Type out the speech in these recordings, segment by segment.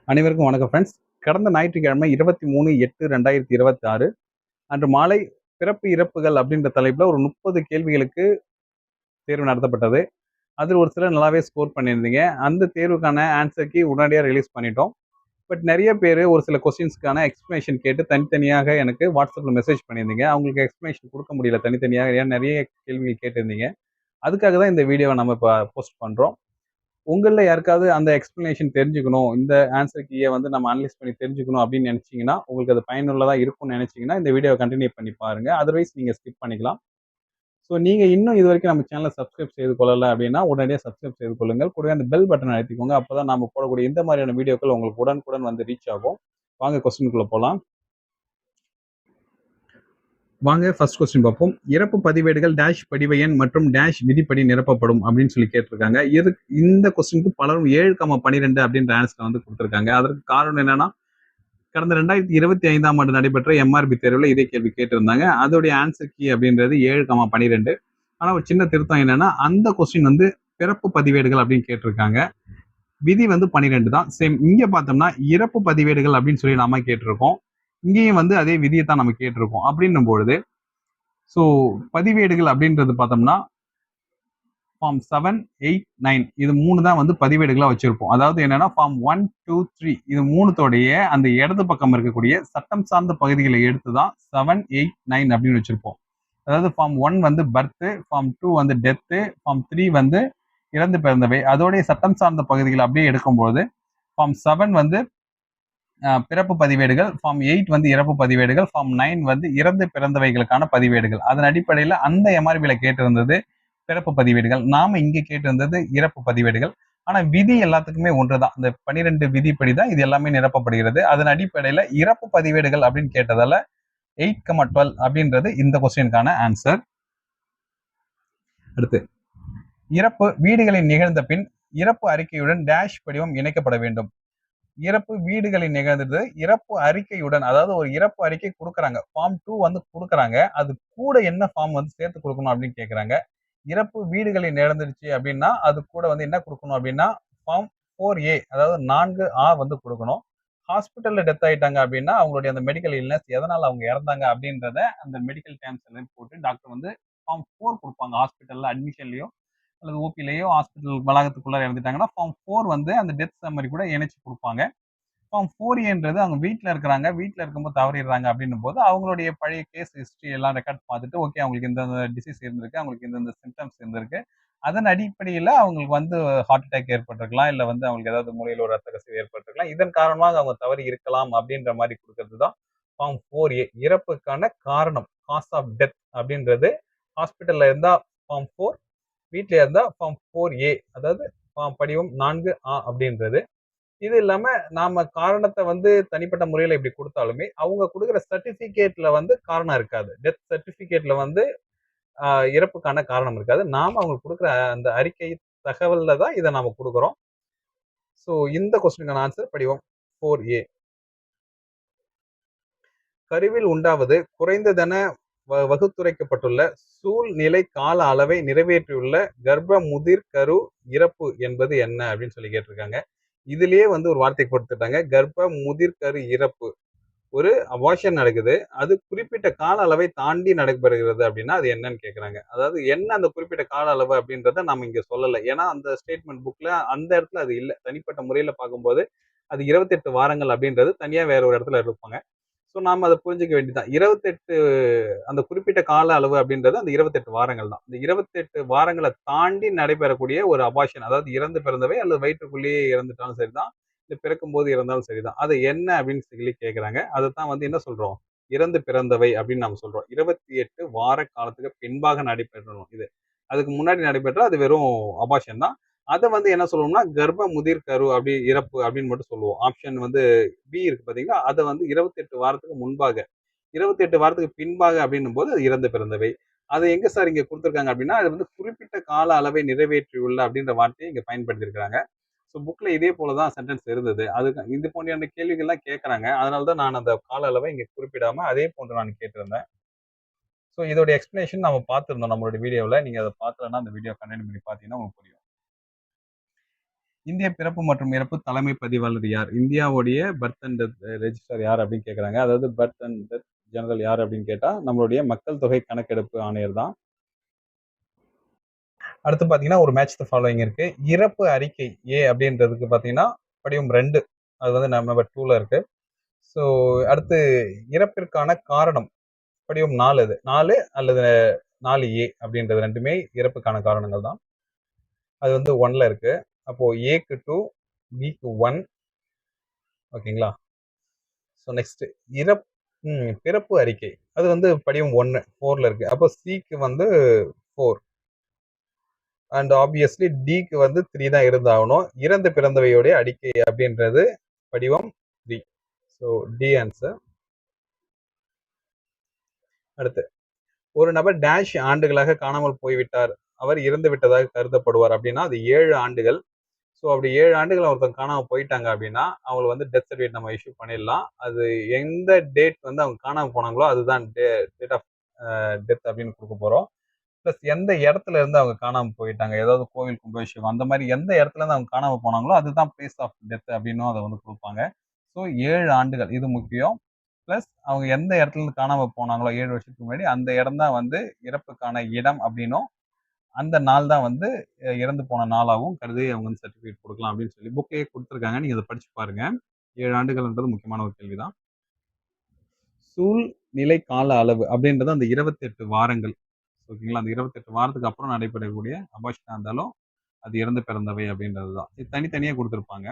அனைவருக்கும் வணக்கம் ஃப்ரெண்ட்ஸ். கடந்த ஞாயிற்றுக்கிழமை 23/8/2026 அன்று மாலை பிறப்பு இறப்புகள் அப்படின்ற தலைப்புல ஒரு 30 கேள்விகளுக்கு தேர்வு நடத்தப்பட்டது. அதில் ஒரு சிலர் நல்லாவே ஸ்கோர் பண்ணியிருந்தீங்க. அந்த தேர்வுக்கான ஆன்சர் கீ உடனடியா ரிலீஸ் பண்ணிட்டோம். பட் நெறைய பேரு ஒரு சில கொஸ்டின்ஸ்க்கான எக்ஸ்ப்ளனேஷன் கேட்டு தனித்தனியாக எனக்கு WhatsAppல மெசேஜ் பண்ணியிருந்தீங்க. அவங்களுக்கு எக்ஸ்ப்ளனேஷன் குடுக்க முடியல தனித்தனியா. ஏன்னா நெறைய கேள்விகள் கேட்டிருந்தீங்க. அதுக்காக தான் இந்த வீடியோவ நம்ம இப்ப போஸ்ட் பண்றோம். உங்கள்ல யாருக்காவது அந்த எக்ஸ்ப்ளனேஷன் தெரிஞ்சுக்கணும், இந்த ஆன்சர் கீய வந்து நம்ம அனலைஸ் பண்ணி தெரிஞ்சுக்கணும் அப்படின்னு நெனைச்சீங்கன்னா, உங்களுக்கு அது பயனுள்ளதா இருக்கும்னு நெனைச்சீங்கன்னா, இந்த வீடியோவ கன்டின்யூ பண்ணி பாருங்க. அதர்வைஸ் நீங்க ஸ்கிப் பண்ணிக்கலாம். ஸோ நீங்க இன்னும் இதுவரைக்கும் நம்ம சேனல சப்ஸ்கிரைப் செய்து கொள்ளல அப்படின்னா, உடனடியா சப்ஸ்கிரைப் செய்து கொள்ளுங்கள். கூடவே அந்த பெல் பட்டன அழுத்திக்கோங்க. அப்பதான் நாம போடக்கூடிய இந்த மாதிரியான வீடியோக்கள் உங்களுக்கு உடனுக்குடன் வந்து ரீச் ஆகும். வாங்க கொஸ்டினுக்குள்ள போலாம். வாங்க ஃபர்ஸ்ட் கொஸ்டின் பார்ப்போம். இறப்பு பதிவேடுகள் டேஷ் படிவ எண் மற்றும் டேஷ் விதிப்படி நிரப்பப்படும் அப்படின்னு சொல்லி கேட்டிருக்காங்க. இந்த கொஸ்டினுக்கு பலரும் 7,12 அப்படின்ற ஆன்சர் வந்து கொடுத்திருக்காங்க. அதற்கு காரணம் என்னன்னா, கடந்த 2025ஆம் ஆண்டு நடைபெற்ற எம்ஆர்பி தேர்வுல இதே கேள்வி கேட்டிருந்தாங்க. அதோடைய ஆன்சர் கீ அப்படின்றது 7,12. ஆனா ஒரு சின்ன திருத்தம் என்னன்னா, அந்த கொஸ்டின் வந்து பிறப்பு பதிவேடுகள் அப்படின்னு கேட்டிருக்காங்க. விதி வந்து 12 தான். சேம் இங்க பார்த்தோம்னா இறப்பு பதிவேடுகள் அப்படின்னு சொல்லி நாம கேட்டிருக்கோம். இங்கேயும் வந்து அதே விதியை தான் நம்ம கேட்டிருக்கோம். அப்படின்னும் பொழுது ஸோ பதிவேடுகள் அப்படின்றது பார்த்தோம்னா ஃபார்ம் 7, 8, 9 இது 3 தான் வந்து பதிவேடுகளா வச்சிருப்போம். அதாவது என்னன்னா ஃபார்ம் 1, 2, 3 இது 3தோடைய அந்த இடது பக்கம் இருக்கக்கூடிய சட்டம் சார்ந்த பகுதிகளை எடுத்து தான் 7, 8, 9 அப்படின்னு வச்சிருப்போம். அதாவது ஃபார்ம் 1 வந்து பர்த், ஃபார்ம் 2 வந்து டெத்து, ஃபார்ம் 3 வந்து இறந்து பிறந்தவை. அதோடைய சட்டம் சார்ந்த பகுதிகளை அப்படியே எடுக்கும்போது ஃபார்ம் 7 வந்து பிறப்பு பதிவேடுகள், ஃபார்ம் 8 வந்து இறப்பு பதிவேடுகள், ஃபார்ம் 9 வந்து இறந்து பிறந்தவைகளுக்கான பதிவேடுகள். அதன் அடிப்படையில் அந்த எம்ஆர்பியில கேட்டிருந்தது பிறப்பு பதிவேடுகள். நாம இங்க கேட்டிருந்தது இறப்பு பதிவேடுகள். ஆனா விதி எல்லாத்துக்குமே ஒன்றுதான். இந்த 12 விதிப்படி தான் இது எல்லாமே நிரப்பப்படுகிறது. அதன் அடிப்படையில இறப்பு பதிவேடுகள் அப்படின்னு கேட்டதால 8,12 அப்படின்றது இந்த கொஸ்டினுக்கான ஆன்சர். அடுத்து இறப்பு வீடுகளில் நிகழ்ந்த பின் இறப்பு அறிக்கையுடன் டேஷ் படிவம் இணைக்கப்பட வேண்டும். இறப்பு வீடுகளில் நிகழ்ந்தது இறப்பு அறிக்கையுடன், அதாவது ஒரு இறப்பு அறிக்கை கொடுக்குறாங்க, ஃபார்ம் 2 வந்து கொடுக்குறாங்க, அது கூட என்ன ஃபார்ம் வந்து சேர்த்து கொடுக்கணும் அப்படின்னு கேட்குறாங்க. இறப்பு வீடுகளில் நடந்துருச்சு அப்படின்னா அது கூட வந்து என்ன கொடுக்கணும் அப்படின்னா ஃபார்ம் 4A அதாவது 4A வந்து கொடுக்கணும். ஹாஸ்பிட்டல்ல டெத் ஆயிட்டாங்க அப்படின்னா அவங்களுடைய அந்த மெடிக்கல் இல்னஸ் எதனால அவங்க இறந்தாங்க அப்படின்றத அந்த மெடிக்கல் டேர்ம்ஸ் எல்லாம் போட்டு டாக்டர் வந்து ஃபார்ம் 4 கொடுப்பாங்க. ஹாஸ்பிட்டல்ல அட்மிஷன்லயோ அல்லது ஓபிலயோ ஹாஸ்பிட்டல் வளாகத்துக்குள்ள இறந்துட்டாங்கன்னா ஃபார்ம் 4 வந்து அந்த டெத் சம்மரி கூட இணைச்சு கொடுப்பாங்க. ஃபார்ம் 4ஏன்றது அவங்க வீட்ல இருக்கிறாங்க, வீட்ல இருக்கும்போது தவறிடுறாங்க அப்படின்னும் போது அவங்களுடைய பழைய கேஸ் ஹிஸ்டரி எல்லாம் ரெக்கார்ட் பார்த்துட்டு ஓகே அவங்களுக்கு இந்த டிசீஸ் இருந்திருக்கு, அவங்களுக்கு இந்த சிம்டம்ஸ் இருந்திருக்கு. அதன் அடிப்படையில அவங்களுக்கு வந்து ஹார்ட் அட்டாக் ஏற்பட்டிருக்கலாம், இல்ல வந்து அவங்களுக்கு ஏதாவது மூளையில ஒரு ரத்த கசிவு ஏற்பட்டிருக்கலாம். இதன் காரணமாக அவங்க தவறி இருக்கலாம் அப்படின்ற மாதிரி கொடுக்கிறது தான் ஃபார்ம் 4A. இறப்புக்கான காரணம் காஸ் ஆஃப் டெத் அப்படின்றது ஹாஸ்பிட்டல்ல இருந்தா ஃபார்ம் 4, வீட்ல இருந்தா ஃபார்ம் 4A அதாவது படிவம் 4A அப்படின்றது. இது இல்லாம நாம காரணத்த வந்து தனிப்பட்ட முறையில இப்படி குடுத்தாலுமே, அவங்க குடுக்குற சர்டிபிகேட்ல வந்து காரணம் இருக்காது. டெத் சர்டிபிகேட்ல வந்து இறப்புக்கான காரணம் இருக்காது. நாம அவங்களுக்கு குடுக்குற அந்த அறிக்கை தகவல்ல தான் இத நாம குடுக்குறோம். ஸோ இந்த கொஸ்டினுக்கான ஆன்சர் படிவம் 4A. கருவில் உண்டாவது குறைந்ததென வகுத்துரைக்கப்பட்டுள்ள சூழ்நிலை கால அளவை நிறைவேற்றியுள்ள கர்ப்ப முதிர் கரு இறப்பு என்பது என்ன அப்படின்னு சொல்லி கேட்டிருக்காங்க. இதுலயே வந்து ஒரு வார்த்தை கொடுத்துட்டாங்க. கர்ப்ப முதிர் கரு இறப்பு. ஒரு அபார்ஷன் நடக்குது. அது குறிப்பிட்ட கால அளவை தாண்டி நடைபெறுகிறது அப்படின்னா அது என்னன்னு கேட்குறாங்க. அதாவது என்ன அந்த குறிப்பிட்ட கால அளவு அப்படின்றத நம்ம இங்க சொல்லல. ஏன்னா அந்த ஸ்டேட்மெண்ட் புக்ல அந்த இடத்துல அது இல்ல. தனிப்பட்ட முறையில பார்க்கும்போது அது 28 வாரங்கள் அப்படின்றது தனியா வேற ஒரு இடத்துல இருப்பாங்க. ஸோ நாம அத புரிஞ்சுக்க வேண்டியதுதான். 28 அந்த குறிப்பிட்ட கால அளவு அப்படின்றது அந்த 28 வாரங்கள் தான். இந்த 28 வாரங்கள தாண்டி நடைபெறக்கூடிய ஒரு அபார்ஷன் அதாவது இறந்து பிறந்தவை அல்லது வயிற்றுக்குள்ளேயே இறந்துட்டாலும் சரிதான். இல்ல பிறக்கும்போது இறந்தாலும் சரிதான். அது என்ன அப்படின்னு சொல்லி கேட்குறாங்க. அதத்தான் வந்து என்ன சொல்றோம்? இறந்து பிறந்தவை அப்படின்னு நம்ம சொல்றோம். 28 வார காலத்துக்கு பின்பாக நடைபெறணும் இது. அதுக்கு முன்னாடி நடைபெற்றா அது வெறும் அபார்ஷன் தான். அத வந்து என்ன சொல்லுவோம்னா, கர்ப்ப முதிர் கரு அப்படி இறப்பு அப்படின்னு மட்டும் சொல்லுவோம். ஆப்ஷன் வந்து பி இருக்கு பார்த்தீங்களா? அத வந்து 28 வாரத்துக்கு முன்பாக, 28 வாரத்துக்கு பின்பாக அப்படின்னும்போது அது இறந்து பிறந்தவை. அது எங்க சார் இங்க குடுத்துருக்காங்க அப்படின்னா, அது வந்து குறிப்பிட்ட கால அளவை நிறைவேற்றியுள்ள அப்படின்ற வார்த்தையை இங்க பயன்படுத்தியிருக்கிறாங்க. ஸோ புக்ல இதே போல தான் சென்டென்ஸ் இருந்தது. அதுக்கு இது போன்ற கேள்விகள்லாம் கேட்கறாங்க. அதனால தான் நான் அந்த கால அளவை இங்க குறிப்பிடாம அதே போன்று நான் கேட்டிருந்தேன். ஸோ இதோட எக்ஸ்ப்ளனேஷன் நம்ம பார்த்திருந்தோம் நம்மளுடைய வீடியோல. நீங்க அத பார்க்கலன்னா அந்த வீடியோ கன்டின்யூ பண்ணி பார்த்தீங்கன்னா உங்களுக்கு புரியும். இந்திய பிறப்பு மற்றும் இறப்பு தலைமை பதிவாளர் யார்? இந்தியாவுடைய பர்த் அண்ட் டெத் ரெஜிஸ்டர் யார் அப்படின்னு கேட்குறாங்க. அதாவது பர்த் அண்ட் டெத் ஜெனரல் யார் அப்படின்னு கேட்டா நம்மளுடைய மக்கள் தொகை கணக்கெடுப்பு ஆணையர் தான். அடுத்து பார்த்தீங்கன்னா ஒரு மேட்ச் த ஃபாலோயிங் இருக்கு. இறப்பு அறிக்கை ஏ அப்படின்றதுக்கு பார்த்தீங்கன்னா படிவம் 2 அது வந்து நம்பர் 2ல இருக்கு. ஸோ அடுத்து இறப்பிற்கான காரணம் படிவம் 4 அது 4 அல்லது 4A அப்படின்றது ரெண்டுமே இறப்புக்கான காரணங்கள் தான். அது வந்து 1ல இருக்கு. அப்போ ஏக்கு 2, பிக்கு 1. ஓகேங்களா? ஸோ நெக்ஸ்ட் பிறப்பு அறிக்கை அது வந்து படிவம் 1 4ல இருக்கு. அப்போ சிக்கு வந்து 4 அண்ட் ஆப்வியஸ்லி டிக்கு வந்து 3 தான் இருந்தாகணும். இறந்து பிறந்தவையோடைய அறிக்கை அப்படின்றது படிவம் 3. So the answer. அடுத்து ஒரு நபர் டேஷ் ஆண்டுகளாக காணாமல் போய்விட்டார், அவர் இறந்து விட்டதாக கருதப்படுவார் அப்படின்னா அது 7 ஆண்டுகள். ஸோ அப்படி 7 ஆண்டுகள் ஒருத்தவங்க காணாமல் போயிட்டாங்க அப்படின்னா அவங்களுக்கு வந்து டெத் சர்டிஃபிகேட் நம்ம இஷ்யூ பண்ணிடலாம். அது எந்த டேட் வந்து அவங்க காணாமல் போனாங்களோ அதுதான் டேட் ஆஃப் டெத் அப்படின்னு கொடுக்க போகிறோம். ப்ளஸ் எந்த இடத்துல இருந்து அவங்க காணாமல் போயிட்டாங்க, ஏதாவது கோவில் கும்பாபிஷேகம் அந்த மாதிரி எந்த இடத்துல இருந்து அவங்க காணாமல் போனாங்களோ அதுதான் பிளேஸ் ஆஃப் டெத் அப்படின்னும் அதை வந்து கொடுப்பாங்க. ஸோ 7 ஆண்டுகள் இது முக்கியம். ப்ளஸ் அவங்க எந்த இடத்துல இருந்து காணாமல் போனாங்களோ 7 வருஷத்துக்கு முன்னாடி அந்த இடம் தான் வந்து இறப்புக்கான இடம் அப்படின்னும் அந்த நாள் தான் வந்து இறந்து போன நாளாகவும் கருதி அவங்க வந்து சர்டிஃபிகேட் கொடுக்கலாம் அப்படின்னு சொல்லி புக்கையே கொடுத்துருக்காங்க. நீங்கள் அதை படிச்சு பாருங்க. 7 ஆண்டுகள்ன்றது முக்கியமான ஒரு கேள்வி தான். சூழ்நிலை கால அளவு அப்படின்றது அந்த 28 வாரங்கள். ஓகேங்களா? அந்த 28 வாரத்துக்கு அப்புறம் நடைபெறக்கூடிய அபார்ஷனா இருந்தாலும் அது இறந்து பிறந்தவை அப்படின்றது தான். இது தனித்தனியாக கொடுத்துருப்பாங்க.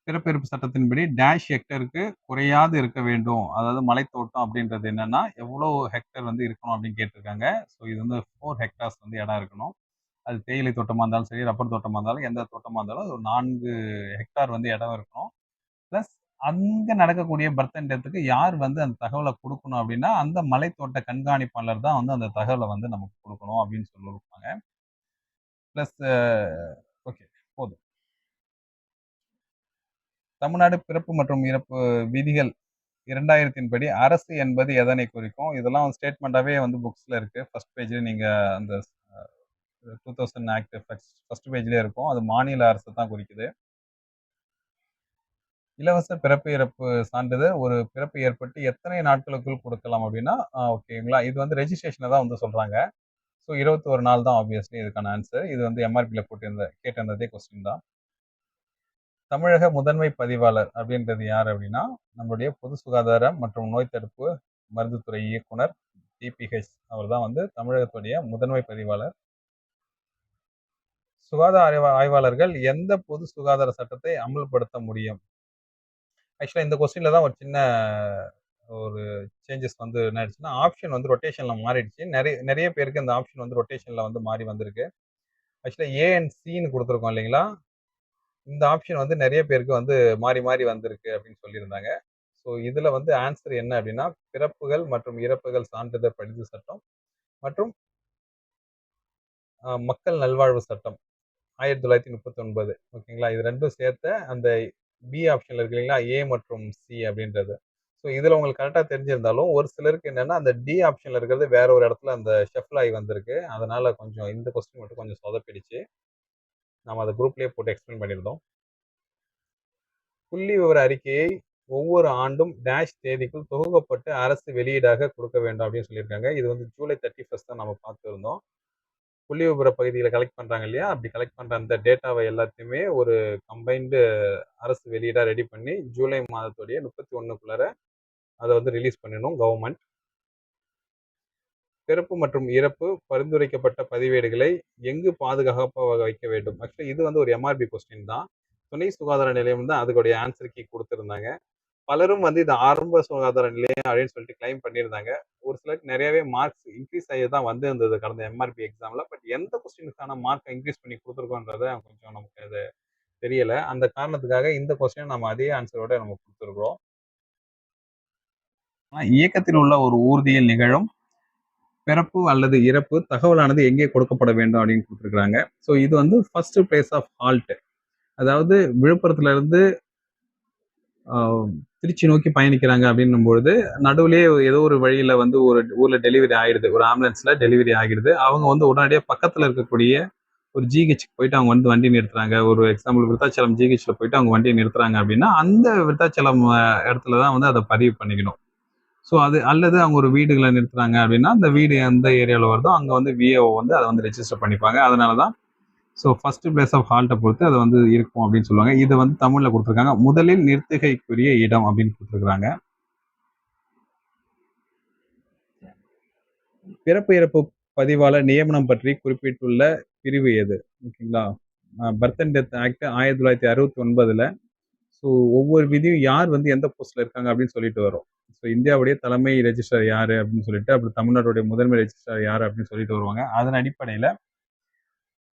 பிறப்பிறப்பு சட்டத்தின்படி டேஷ் ஹெக்டருக்கு குறையாது இருக்க வேண்டும். அதாவது மலைத்தோட்டம் அப்படின்றது என்னன்னா எவ்வளோ ஹெக்டர் வந்து இருக்கணும் அப்படின்னு கேட்டிருக்காங்க. ஸோ இது வந்து 4 ஹெக்டார்ஸ் வந்து இடம் இருக்கணும். அது தேயிலை தோட்டமாக இருந்தாலும் சரி, ரப்பர் தோட்டமாக இருந்தாலும் எந்த தோட்டமாக இருந்தாலும் ஒரு 4 ஹெக்டார் வந்து இடம் இருக்கணும். ப்ளஸ் அங்கே நடக்கக்கூடிய பர்த் அண்ட் டெத்துக்கு யார் வந்து அந்த தகவலை கொடுக்கணும் அப்படின்னா அந்த மலைத்தோட்ட கண்காணிப்பாளர் தான் வந்து அந்த தகவலை வந்து நமக்கு கொடுக்கணும் அப்படின்னு சொல்லியிருப்பாங்க. ப்ளஸ் ஓகே போதும். தமிழ்நாடு பிறப்பு மற்றும் இறப்பு விதிகள் 2000 படி அரசு என்பது எதனை குறிக்கும்? இதெல்லாம் ஸ்டேட்மெண்ட்டாவே வந்து புக்ஸ்ல இருக்கு. ஃபர்ஸ்ட் பேஜ்ல நீங்க அந்த 2000 ஆக்ட் ஃபர்ஸ்ட் பேஜ்லயே இருக்கும். அது மாநில அரசு தான் குறிக்குது. இலவச பிறப்பு இறப்பு சான்றிதழ் ஒரு பிறப்பு ஏற்பட்டு எத்தனை நாட்களுக்குள் கொடுக்கலாம் அப்படின்னா ஓகேங்களா, இது வந்து ரெஜிஸ்ட்ரேஷனை தான் வந்து சொல்றாங்க. ஸோ 21 நாள் தான் ஆப்வியஸ்லி இதுக்கான ஆன்சர். இது வந்து எம்ஆர்பியில் கேட்டிருந்ததே கொஸ்டின் தான். தமிழக முதன்மை பதிவாளர் அப்படின்றது யார் அப்படின்னா நம்மளுடைய பொது சுகாதாரம் மற்றும் நோய் தடுப்பு மருந்துத்துறை இயக்குனர் டிபிஹெச் அவர் தான் வந்து தமிழகத்துடைய முதன்மை பதிவாளர். சுகாதார ஆய்வாளர்கள் எந்த பொது சுகாதார சட்டத்தை அமல்படுத்த முடியும்? ஆக்சுவலாக இந்த கொஸ்டின்ல தான் ஒரு சின்ன ஒரு சேஞ்சஸ் வந்து என்ன ஆயிடுச்சுன்னா ஆப்ஷன் வந்து ரொட்டேஷன்ல மாறிடுச்சு. நிறைய பேருக்கு இந்த ஆப்ஷன் வந்து ரொட்டேஷன்ல வந்து மாறி வந்திருக்கு. ஆக்சுவலாக ஏ அண்ட் சின்னு கொடுத்துருக்கோம் இல்லைங்களா, இந்த ஆப்ஷன் வந்து நிறைய பேருக்கு வந்து மாறி மாறி வந்திருக்கு அப்படின்னு சொல்லியிருந்தாங்க. ஸோ இதுல வந்து ஆன்சர் என்ன அப்படின்னா பிறப்புகள் மற்றும் இறப்புகள் சான்றிதழ் பதிவு சட்டம் மற்றும் மக்கள் நல்வாழ்வு சட்டம் 1939. ஓகேங்களா, இது ரெண்டும் சேர்த்த அந்த பி ஆப்ஷன்ல இருக்கு இல்லைங்களா, ஏ மற்றும் சி அப்படின்றது. ஸோ இதுல உங்களுக்கு கரெக்டா தெரிஞ்சிருந்தாலும் ஒரு சிலருக்கு என்னன்னா அந்த டி ஆப்ஷன்ல இருக்கிறது வேற ஒரு இடத்துல அந்த ஷஃபிள் ஆகி வந்திருக்கு. அதனால கொஞ்சம் இந்த கொஸ்டின் மட்டும் கொஞ்சம் சொதப்பிடுச்சு. நம்ம அதை குரூப்லயே போட்டு எக்ஸ்பிளைன் பண்ணியிருந்தோம். புள்ளி விவர அறிக்கையை ஒவ்வொரு ஆண்டும் டேஷ் தேதிக்குள் தொகுக்கப்பட்டு அரசு வெளியீடாக கொடுக்க வேண்டும் அப்படின்னு சொல்லியிருக்காங்க. இது வந்து ஜூலை 31 தான் நம்ம பார்த்துருந்தோம். புள்ளி விவர பகுதியில் கலெக்ட் பண்றாங்க இல்லையா, அப்படி கலெக்ட் பண்ற அந்த டேட்டாவை எல்லாத்தையுமே ஒரு கம்பைன்டு அரசு வெளியீடா ரெடி பண்ணி ஜூலை மாதத்துடைய 31க்குள்ளார அதை வந்து ரிலீஸ் பண்ணிடணும் கவர்மெண்ட். பிறப்பு மற்றும் இறப்பு பரிந்துரைக்கப்பட்ட பதிவேடுகளை எங்கு பாதுகாப்பாக வைக்க வேண்டும்? ஆக்சுவலி இது வந்து ஒரு எம்ஆர்பி கொஸ்டின் தான். துணை சுகாதார நிலையம் தான் அதுக்குடைய ஆன்சர் கீ கொடுத்துருந்தாங்க. பலரும் வந்து இது ஆரம்ப சுகாதார நிலையம் அப்படின்னு சொல்லிட்டு கிளைம் பண்ணியிருந்தாங்க. ஒரு சிலருக்கு நிறையவே மார்க்ஸ் இன்க்ரீஸ் ஆகி தான் வந்து இருந்தது கடந்த எம்ஆர்பி எக்ஸாம்ல. பட் எந்த கொஸ்டினுக்கான மார்க்கை இன்க்ரீஸ் பண்ணி கொடுத்துருக்கோன்றத கொஞ்சம் நமக்கு அது தெரியல. அந்த காரணத்துக்காக இந்த கொஸ்டின் நம்ம அதே ஆன்சரோட நம்ம கொடுத்துருக்கோம். இயக்கத்தில் உள்ள ஒரு ஊர்தியில் நிகழும் பிறப்பு அல்லது இறப்பு தகவலானது எங்கே கொடுக்கப்பட வேண்டும் அப்படின்னு கொடுத்துருக்காங்க. ஸோ இது வந்து ஃபர்ஸ்ட் பிளேஸ் ஆஃப் ஹால்ட், அதாவது விழுப்புரத்துல இருந்து திருச்சி நோக்கி பயணிக்கிறாங்க அப்படின்னும் பொழுது நடுவுலயே ஏதோ ஒரு வழியில வந்து ஒரு ஊர்ல டெலிவரி ஆயிடுது, ஒரு ஆம்புலன்ஸ்ல டெலிவரி ஆகிடுது. அவங்க வந்து உடனடியாக பக்கத்துல இருக்கக்கூடிய ஒரு ஜிஹெச்சுக்கு போயிட்டு அவங்க வந்து வண்டி நிறுத்துறாங்க. ஒரு எக்ஸாம்பிள் விருத்தாச்சலம் ஜிஹெச்ல போயிட்டு அவங்க வண்டிய நிறுத்துறாங்க அப்படின்னா, அந்த விருத்தாச்சலம் இடத்துல தான் வந்து அத பதிவு பண்ணிக்கணும். ஸோ அது அல்லது அவங்க ஒரு வீடுகள நிறுத்துறாங்க அப்படின்னா, அந்த வீடு எந்த ஏரியால வருதோ அங்க வந்து விஏஓ வந்து அத வந்து ரெஜிஸ்டர் பண்ணிப்பாங்க. அதனால தான் ஃபர்ஸ்ட் பிளேஸ் ஆஃப் ஹால்ட்ட பொறுத்து அது வந்து இருக்கும் அப்படின்னு சொல்லுவாங்க. இத வந்து தமிழ்ல குடுத்துருக்காங்க. முதலில் நிறுத்துகைக்குரிய இடம் அப்படின்னு குடுத்துருக்காங்க. பிறப்பு இறப்பு பதிவாளர் நியமனம் பற்றி குறிப்பிட்டுள்ள பிரிவு எது? ஓகேங்களா? பர்த் அண்ட் டெத் ஆக்ட் 1969ல ஒவ்வொரு விதியும் யார் வந்து எந்த போஸ்ட்ல இருக்காங்க அப்படின்னு சொல்லிட்டு வரும். இந்தியாவுடைய தலைமை ரெஜிஸ்ட்ரார் யாரு அப்படின்னு சொல்லிட்டு, அப்புறம் தமிழ்நாட்டுடைய முதன்மை ரெஜிஸ்ட்ரார் யாரு அப்படின்னு சொல்லிட்டு வருவாங்க. அதன் அடிப்படையில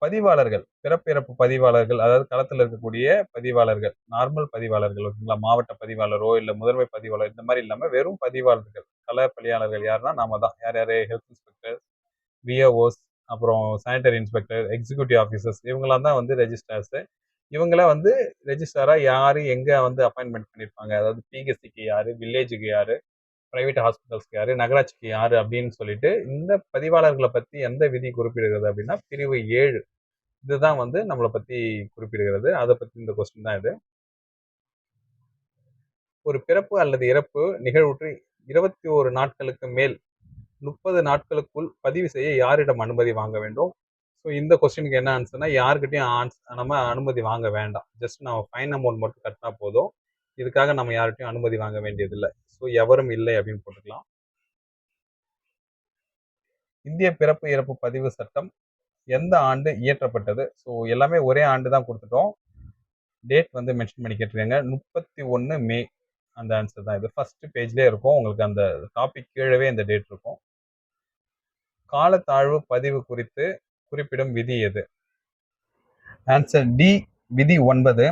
பதிவாளர்கள், பிறப்பு இறப்பு பதிவாளர்கள், அதாவது களத்துல இருக்கக்கூடிய பதிவாளர்கள், நார்மல் பதிவாளர்கள் ஓகேங்களா? மாவட்ட பதிவாளரோ, இல்ல முதன்மை பதிவாளர் இந்த மாரி இல்லாம வெறும் பதிவாளர்கள், கள பணியாளர்கள் யாருன்னா நாம தான். யார் யாரு? ஹெல்த் இன்ஸ்பெக்டர், விஏஓஸ், அப்புறம் சானிட்டரி இன்ஸ்பெக்டர், எக்ஸிக்யூட்டிவ் ஆஃபீசர்ஸ் இவங்கலாம் தான் வந்து ரெஜிஸ்ட்ரார்ஸ். இவங்கள வந்து ரெஜிஸ்ட்ராரா யாரு எங்க வந்து அப்பாயின்ட்மெண்ட் பண்ணியிருப்பாங்க. அதாவது பிஹெச்சிக்கு யாரு, வில்லேஜுக்கு யாரு, பிரைவேட் ஹாஸ்பிட்டல்ஸ்க்கு யாரு, நகராட்சிக்கு யாரு அப்படின்னு சொல்லிட்டு இந்த பதிவாளர்களை பத்தி எந்த விதி குறிப்பிடுகிறது அப்படின்னா பிரிவு 7. இதுதான் வந்து நம்மளை பத்தி குறிப்பிடுகிறது. அதை பத்தி இந்த கொஸ்டின் தான் இது. ஒரு பிறப்பு அல்லது இறப்பு நிகழ்வுற்று 21 நாட்களுக்கு மேல் 30 நாட்களுக்குள் பதிவு செய்ய யாரிடம் அனுமதி வாங்க வேண்டும்? இந்த கொஸ்டினுக்கு என்ன ஆன்சர்னா யாருக்கிட்டையும் நம்ம அனுமதி வாங்க வேண்டாம். ஜஸ்ட் நம்ம ஃபைன் அமௌண்ட் மட்டும் கட்டினா போதும். இதுக்காக நம்ம யார்கிட்டையும் அனுமதி வாங்க வேண்டியதில்லை. எவரும் இல்லை அப்படின்னு போட்டுக்கலாம். இந்திய பிறப்பு இறப்பு பதிவு சட்டம் எந்த ஆண்டு இயற்றப்பட்டது? எல்லாமே ஒரே ஆண்டு தான் கொடுத்துட்டோம். டேட் வந்து மென்ஷன் பண்ணி கேட்டிருக்காங்க. 31 மே. அந்த ஆன்சர் தான் இது. ஃபர்ஸ்ட் பேஜ்லேயே இருக்கும். உங்களுக்கு அந்த டாபிக் கீழவே இந்த டேட் இருக்கும். காலத்தாழ்வு பதிவு குறித்து குறிப்பிடும் விதி எது? ஆன்சர் டி, விதி 9.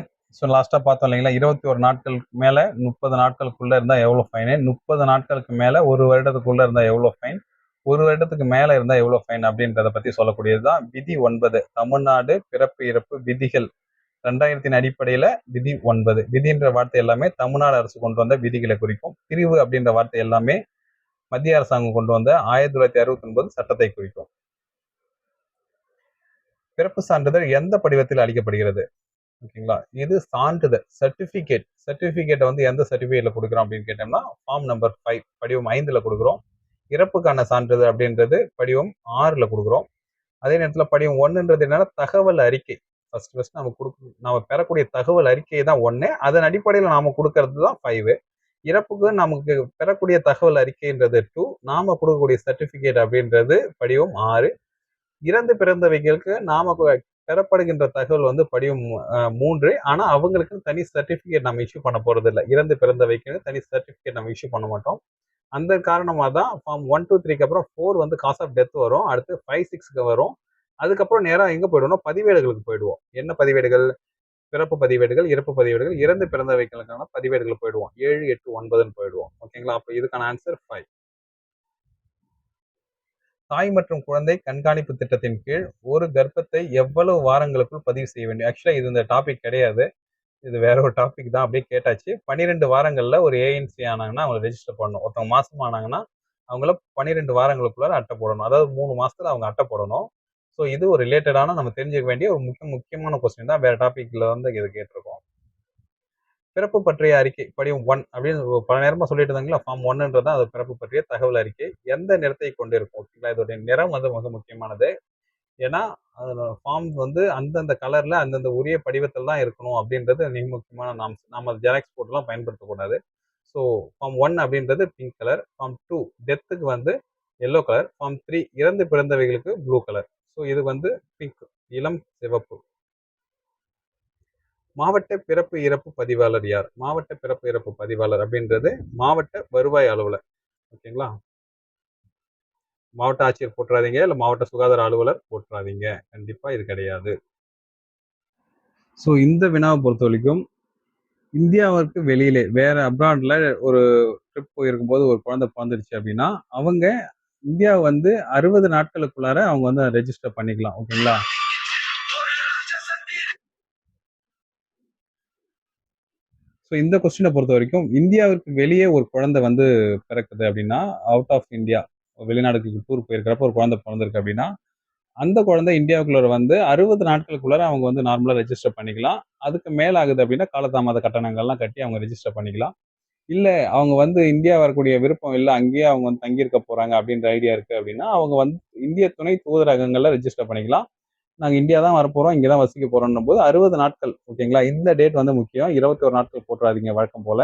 லாஸ்டா பார்த்தோம் இல்லைங்களா? 21 நாட்களுக்கு மேல 30 நாட்களுக்குள்ள இருந்தா எவ்வளவு ஃபைன், 30 நாட்களுக்கு மேல 1 வருடத்துக்குள்ள இருந்தா எவ்வளவு ஃபைன், 1 வருடத்துக்கு மேல இருந்தா எவ்வளவு ஃபைன் அப்படின்றத பத்தி சொல்லக்கூடியதுதான் விதி 9. தமிழ்நாடு பிறப்பு இறப்பு விதிகள் 2000 அடிப்படையில விதி 9. விதின்ற வார்த்தை எல்லாமே தமிழ்நாடு அரசு கொண்டு வந்த விதிகளை குறிக்கும். பிரிவு அப்படின்ற வார்த்தை எல்லாமே மத்திய அரசாங்கம் கொண்டு வந்த 1969 சட்டத்தை குறிக்கும். பிறப்பு சான்றிதழ் எந்த படிவத்தில் அளிக்கப்படுகிறது? ஓகேங்களா? இது சான்றிதழ், சர்டிபிகேட்டை வந்து எந்த சர்டிபிகேட்ல கொடுக்குறோம் அப்படின்னு கேட்டோம்னா ஃபார்ம் நம்பர் 5 படிவம் 5ல கொடுக்குறோம். இறப்புக்கான சான்றிதழ் அப்படின்றது படிவம் 6ல கொடுக்குறோம். அதே நேரத்தில் படிவம் 1ன்றது என்னன்னா தகவல் அறிக்கை. ஃபர்ஸ்ட் நாம பெறக்கூடிய தகவல் அறிக்கை தான் 1. அதன் அடிப்படையில் நாம கொடுக்கறது தான் 5. இறப்புக்கு நமக்கு பெறக்கூடிய தகவல் அறிக்கைன்றது 2. நாம கொடுக்கக்கூடிய சர்டிபிகேட் அப்படின்றது படிவம் 6. இறந்து பிறந்தவைகளுக்கு நாம பெறப்படுகின்ற தகவல் வந்து படிவம் 3. ஆனா அவங்களுக்கு தனி சர்டிபிகேட் நம்ம இஷ்யூ பண்ண போறது இல்லை. இறந்து பிறந்தவைக்கு தனி சர்டிபிகேட் நம்ம இஷ்யூ பண்ண மாட்டோம். அந்த காரணமாக தான் ஃபார்ம் 1, 2, 3க்கு அப்புறம் 4 வந்து காஸ் ஆஃப் டெத் வரும். அடுத்து 5, 6க்கு வரும். அதுக்கப்புறம் நேரம் எங்க போயிடுவோம்னா பதிவேடுகளுக்கு போயிடுவோம். என்ன பதிவேடுகள்? பிறப்பு பதிவேடுகள், இறப்பு பதிவேடுகள், இறந்து பிறந்தவைகளுக்கான பதிவேடுகள் போயிடுவோம். 7, 8, 9ன்னு போயிடுவோம். ஓகேங்களா? அப்ப இதுக்கான ஆன்சர் 5. தாய் மற்றும் குழந்தை கண்காணிப்பு திட்டத்தின் கீழ் ஒரு கர்ப்பத்தை எவ்வளவு வாரங்களுக்குள் பதிவு செய்ய வேண்டும்? ஆக்சுவலா இது இந்த டாபிக் கிடையாது. இது வேற ஒரு டாபிக் தான். அப்படியே கேட்டாச்சு. 12 வாரங்கள்ல ஒரு ஏஎன்சி ஆனாங்கன்னா அவங்க ரெஜிஸ்டர் பண்ணணும். ஒருத்தவங்க மாசம் ஆனாங்கன்னா அவங்கள 12 வாரங்களுக்குள்ள அட்டை போடணும். அதாவது 3 மாசத்துல அவங்க அட்டை போடணும். இது ஒரு ரிலேட்டடான நம்ம தெரிஞ்சுக்க வேண்டிய ஒரு முக்கியமான கொஸ்டின் தான். வேற டாபிக்ல வந்து இது கேட்டிருக்கோம். பிறப்பு பற்றிய அறிக்கை படிவம் 1 அப்படின்னு பல நேரமா சொல்லிட்டு இருந்தாங்களா? ஃபார்ம் 1ன்றது அது பிறப்பு பற்றிய தகவல் அறிக்கை. எந்த நிறத்தை கொண்டிருக்கும்? ஓகேங்களா? இதோடைய நிறம் வந்து மிக முக்கியமானது. ஏன்னா ஃபார்ம் வந்து அந்தந்த கலர்ல அந்தந்த உரிய படிவத்தில் தான் இருக்கணும் அப்படின்றது மிக முக்கியமான நாம ஜெராக்ஸ் போட்டுலாம் பயன்படுத்தக்கூடாது. ஃபார்ம் 1 அப்படின்றது பிங்க் கலர், ஃபார்ம் 2 டெத்துக்கு வந்து எல்லோ கலர், ஃபார்ம் 3 இறந்து பிறந்தவைகளுக்கு ப்ளூ கலர். இது வந்து பிங்க், இளம் சிவப்பு. மாவட்ட பிறப்பு இறப்பு பதிவாளர் யார்? மாவட்ட பிறப்பு இறப்பு பதிவாளர் அப்படின்றது மாவட்ட வருவாய் அலுவலர். ஓகேங்களா? மாவட்ட ஆட்சியர் போட்டுறாதீங்க, இல்ல மாவட்ட சுகாதார அலுவலர் போட்டுறாதீங்க. கண்டிப்பா இது கிடையாது. இந்த வினாவை பொறுத்த வரைக்கும் இந்தியாவிற்கு வெளியிலே வேற அப்ராட்ல ஒரு ட்ரிப் போயிருக்கும் போது ஒரு குழந்தை பிறந்துருச்சு அப்படின்னா அவங்க இந்தியா வந்து 60 நாட்களுக்குள்ளார அவங்க வந்து ரெஜிஸ்டர் பண்ணிக்கலாம். ஓகேங்களா? இந்த கொஸ்டினை பொறுத்த வரைக்கும் இந்தியாவிற்கு வெளியே ஒரு குழந்தை வந்து பிறக்குது அப்படின்னா, அவுட் ஆஃப் இந்தியா வெளிநாடுகளுக்கு டூர் போயிருக்கிறப்ப ஒரு குழந்தை பிறந்திருக்கு அப்படின்னா அந்த குழந்தை இந்தியாவுக்குள்ள வந்து 60 நாட்களுக்குள்ளார அவங்க வந்து நார்மலா ரெஜிஸ்டர் பண்ணிக்கலாம். அதுக்கு மேல ஆகுது அப்படின்னா, காலதாமத கட்டணங்கள்லாம் கட்டி அவங்க ரெஜிஸ்டர் பண்ணிக்கலாம். இல்ல அவங்க வந்து இந்தியா வரக்கூடிய விருப்பம் இல்ல, அங்கேயே அவங்க வந்து தங்கியிருக்க போறாங்க அப்படின்ற ஐடியா இருக்கு அப்படின்னா, அவங்க வந்து இந்திய துணை தூதரகங்கள்ல ரெஜிஸ்டர் பண்ணிக்கலாம். நாங்க இந்தியா தான் வரப்போறோம், இங்க தான் வசிக்க போறோம்ன்னும்போது 60 நாட்கள் ஓகேங்களா? இந்த டேட் வந்து முக்கியம். 21 நாட்கள் போட்டுறாதீங்க வழக்கம் போல.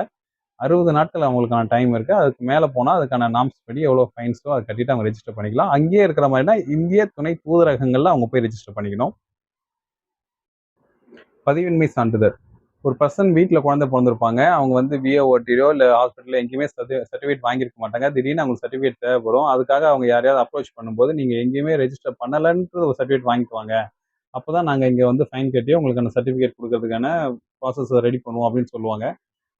60 நாட்கள் அவங்களுக்கான டைம் இருக்கு. அதுக்கு மேல போனா அதுக்கான நார்ம்ஸ் படி எவ்வளோ ஃபைன்ஸோ அத கட்டிட்டு அவங்க ரெஜிஸ்டர் பண்ணிக்கலாம். அங்கேயே இருக்கிற மாரினா இந்திய துணை தூதரகங்கள்ல அவங்க போய் ரெஜிஸ்டர் பண்ணிக்கணும். பதிவின்மை சான்றிதழ். ஒரு பர்சன் வீட்ல குழந்தை பொறந்திருப்பாங்க. அவங்க வந்து விஏஓடிலயோ இல்ல ஹாஸ்பிட்டல்ல எங்கேயுமே சர்டிஃபிகேட் வாங்கியிருக்க மாட்டாங்க. திடீர்னு அவங்களுக்கு சர்டிஃபிகேட் தேவைப்படும். அதுக்காக அவங்க யாரையாவது அப்ரோச் பண்ணும்போது, நீங்க எங்கேயுமே ரெஜிஸ்டர் பண்ணலன்றது ஒரு சர்டிஃபிகேட் வாங்கிட்டு வாங்க. அப்பதான் நாங்க இங்க வந்து ஃபைன் கட்டி உங்களுக்கான சர்டிஃபிகேட் குடுக்கறதுக்கான ப்ராசஸ ரெடி பண்ணுவோம் அப்படின்னு சொல்லுவாங்க.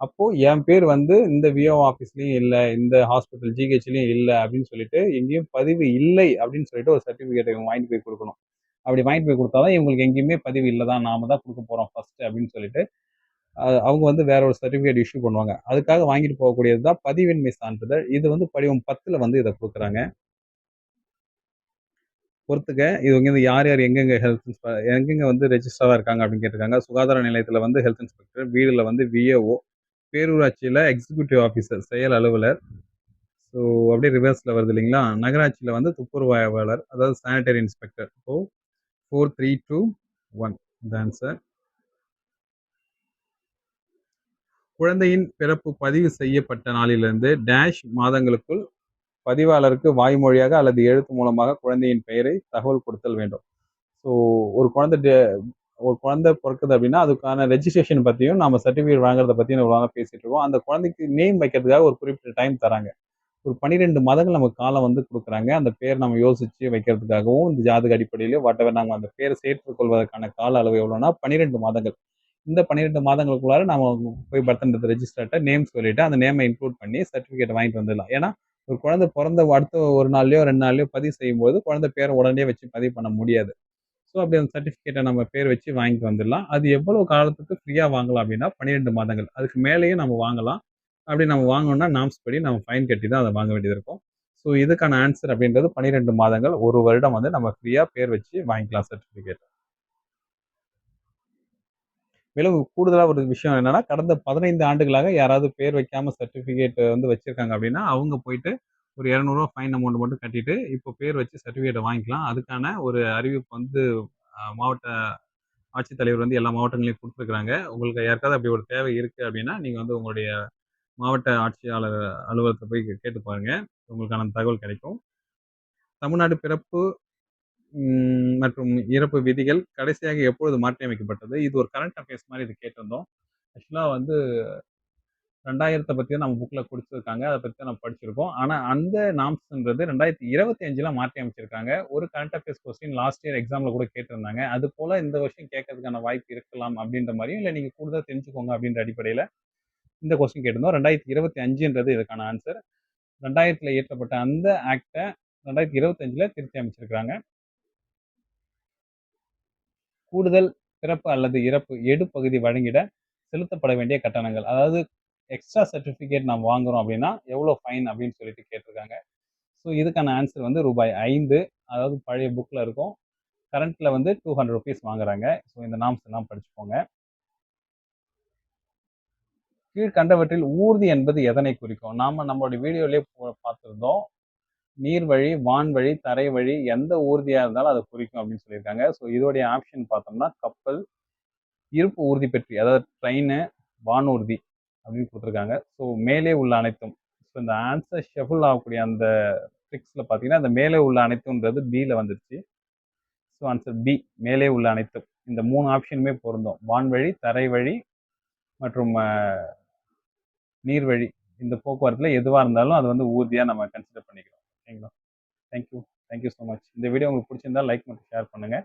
அப்போ என் பேர் வந்து இந்த விஓ ஆஃபீஸ்லயும் இல்ல, இந்த ஹாஸ்பிட்டல் ஜிஹெச்லயும் இல்ல அப்படின்னு சொல்லிட்டு, எங்கேயும் பதிவு இல்லை அப்படின்னு சொல்லிட்டு ஒரு சர்டிஃபிகேட் இவங்க வாங்கிட்டு போய் குடுக்கணும். அப்படி வாங்கிட்டு போய் குடுத்தா தான் இவங்களுக்கு எங்கேயுமே பதிவு இல்ல தான். நாம தான் குடுக்க போறோம் ஃபர்ஸ்ட் அப்படின்னு சொல்லிட்டு, அவங்க வந்து வேற ஒரு சர்டிஃபிகேட் இஷ்யூ பண்ணுவாங்க. அதுக்காக வாங்கிட்டு போகக்கூடியது தான் பதிவின்மை சான்றிதழ். இது வந்து படிவம் 10ல வந்து இத குடுக்குறாங்க. பொறுத்துக்க இது வந்து யார் யார் எங்கெங்க எங்கெங்க வந்து ரெஜிஸ்ட்ராரா இருக்காங்க அப்படின்னு கேட்டிருக்காங்க. சுகாதார நிலையத்துல வந்து ஹெல்த் இன்ஸ்பெக்டர், வீடுல வந்து விஏஓ, பேரூராட்சியில எக்ஸிக்யூட்டிவ் ஆஃபீசர் செயல் அலுவலர். ஸோ அப்படியே ரிவர்ஸ்ல வருது இல்லைங்களா? நகராட்சியில வந்து துப்புரவாளர், அதாவது சானிட்டரி இன்ஸ்பெக்டர். இப்போ 4, 3, 2, 1 இந்த ஆன்சர். குழந்தையின் பிறப்பு பதிவு செய்யப்பட்ட நாளிலிருந்து டேஷ் மாதங்களுக்குள் பதிவாளருக்கு வாய்மொழியாக அல்லது எழுத்து மூலமாக குழந்தையின் பெயரை தகவல் கொடுத்தல் வேண்டும். ஸோ ஒரு குழந்தை ஒரு குழந்தை பொறக்குது அப்படின்னா, அதுக்கான ரெஜிஸ்ட்ரேஷன் பத்தியும், நம்ம சர்டிஃபிகேட் வாங்குறத பத்தியும் இவ்வளோ நேரம் பேசிட்டு இருக்கோம். அந்த குழந்தைக்கு நேம் வைக்கிறதுக்காக ஒரு குறிப்பிட்ட டைம் தராங்க. ஒரு 12 மாதங்கள் நமக்கு காலம் வந்து குடுக்குறாங்க. அந்த பேர் நம்ம யோசிச்சு வைக்கிறதுக்காகவும், இந்த ஜாதக அடிப்படையிலயோ வாட்டெவர் நாம அந்த பேர சேர்த்துக் கொள்வதற்கான கால அளவு எவ்வளோன்னா 12 மாதங்கள். இந்த 12 மாதங்களுக்குள்ளார நாம போய் பர்த் அண்ட் டெத் ரெஜிஸ்டர்ட்ட நேம் சொல்லிட்டு, அந்த நேம இன்க்ளூட் பண்ணி சர்டிஃபிகேட் வாங்கிட்டு வந்துடலாம். ஏன்னா, ஒரு குழந்தை பொறந்த அடுத்த 1 நாள்லயோ, 2 நாள்லயோ பதிவு செய்யும்போது, குழந்தை பேர உடனே வச்சு பதிவு பண்ண முடியாது. ஸோ, அப்படி அந்த சர்டிஃபிகேட்ட நம்ம பேர் வச்சு வாங்கிட்டு வந்துடலாம். அது எவ்வளவு காலத்துக்கு ஃப்ரீயா வாங்கலாம் அப்படின்னா, 12 மாதங்கள். அதுக்கு மேலேயும் நம்ம வாங்கலாம். அப்படி நம்ம வாங்கணும்னா, நார்ம்ஸ் படி நம்ம ஃபைன் கட்டி தான் அத வாங்க வேண்டியது இருக்கும். ஸோ, இதுக்கான ஆன்சர் அப்படின்றது 12 மாதங்கள், 1 வருடம் வந்து நம்ம ஃப்ரீயா பேர் வச்சு வாங்கிக்கலாம் சர்டிஃபிகேட். மேலும் கூடுதலா ஒரு விஷயம் என்னன்னா, கடந்த 15 ஆண்டுகளாக யாராவது பேர் வைக்காம சர்டிஃபிகேட் வந்து வச்சிருக்காங்க அப்படின்னா, அவங்க போயிட்டு ஒரு ரூ. 200 ஃபைன் அமௌண்ட் மட்டும் கட்டிட்டு, இப்போ பேர் வச்சு சர்டிஃபிகேட்ட வாங்கிக்கலாம். அதுக்கான ஒரு அறிவிப்பு வந்து மாவட்ட ஆட்சித்தலைவர் வந்து எல்லா மாவட்டங்களையும் குடுத்துருக்காங்க. உங்களுக்கு யாருக்காவது அப்படி ஒரு தேவை இருக்கு அப்படின்னா, நீங்க வந்து உங்களுடைய மாவட்ட ஆட்சியாளர் அலுவலகத்துல போய் கேட்டு பாருங்க. உங்களுக்கான தகவல் கிடைக்கும். தமிழ்நாடு பிறப்பு மற்றும் இறப்பு விதிகள் கடைசியாக எப்பொழுது மாற்றியமைக்கப்பட்டது? இது ஒரு கரண்ட் அஃபேர்ஸ் மாரி இது கேட்டிருந்தோம். ஆக்சுவலா வந்து 2000 பத்தியும் நம்ம புக்ல குடுத்துருக்காங்க. அத பத்தி நம்ம படிச்சிருக்கோம். ஆனா அந்த நார்ம்ஸ்ன்றது 2025ல மாற்றி அமைச்சிருக்காங்க. ஒரு current affairs question last year எக்ஸாம்ல கூட கேட்டிருந்தாங்க. அது போல இந்த வருஷம் கேட்கறதுக்கான வாய்ப்பு இருக்கலாம் அப்படின்ற மாரியும், இல்ல நீங்க கூடுதலா தெரிஞ்சுக்கோங்க அப்படின்ற அடிப்படையில இந்த கொஸ்டின் கேட்டிருந்தோம். 2025ன்றது இதுக்கான ஆன்சர். 2000ல இயற்றப்பட்ட அந்த ஆக்ட்ட 2025ல திருத்தி அமைச்சிருக்காங்க. கூடுதல் பிறப்பு அல்லது இறப்பு எடுபகுதி வழங்கிட செலுத்தப்பட வேண்டிய கட்டணங்கள். அதாவது எக்ஸ்ட்ரா சர்டிஃபிகேட் நாம் வாங்குறோம் அப்படின்னா, எவ்வளோ ஃபைன் அப்படின்னு சொல்லிட்டு கேட்டிருக்காங்க. ஸோ இதுக்கான ஆன்சர் வந்து ரூபாய் 5. அதாவது பழைய புக்ல இருக்கும். கரண்ட்ல வந்து ₹200 வாங்குறாங்க. ஸோ இந்த நார்ம்ஸ் எல்லாம் படிச்சுக்கோங்க. கீழ்கண்டவற்றில் ஊர்தி என்பது எதனை குறிக்கும்? நாம நம்மளுடைய வீடியோலயே பார்த்திருந்தோம். நீர்வழி, வான்வழி, தரைவழி எந்த ஊர்தியா இருந்தாலும் அத குறிக்கும் அப்படின்னு சொல்லியிருக்காங்க. ஸோ இதோடைய ஆப்ஷன் பார்த்தோம்னா கப்பல், இருப்பு ஊர்தி பெட்டி அதாவது ட்ரெயினு, வானூர்தி அப்படின்னு குடுத்துருக்காங்க. ஸோ மேலே உள்ள அனைத்தும். ஸோ இந்த ஆன்சர் ஷஃபிள் ஆகக்கூடிய அந்த ட்ரிக்ஸ்ல பார்த்தீங்கன்னா, இந்த மேலே உள்ள அனைத்தும்ன்றது பில வந்துருச்சு. ஸோ ஆன்சர் பி மேலே உள்ள அனைத்தும். இந்த 3 ஆப்ஷனுமே பொருந்தும். வான்வழி, தரைவழி மற்றும் நீர்வழி. இந்த போக்குவரத்துல எதுவா இருந்தாலும் அது வந்து ஊர்தியா நம்ம கன்சிடர் பண்ணிக்கிறோம். ஓகேங்களா? Thank you. Thank you so much. இந்த வீடியோ உங்களுக்கு பிடிச்சிருந்தா லைக் மற்றும் ஷேர் பண்ணுங்க.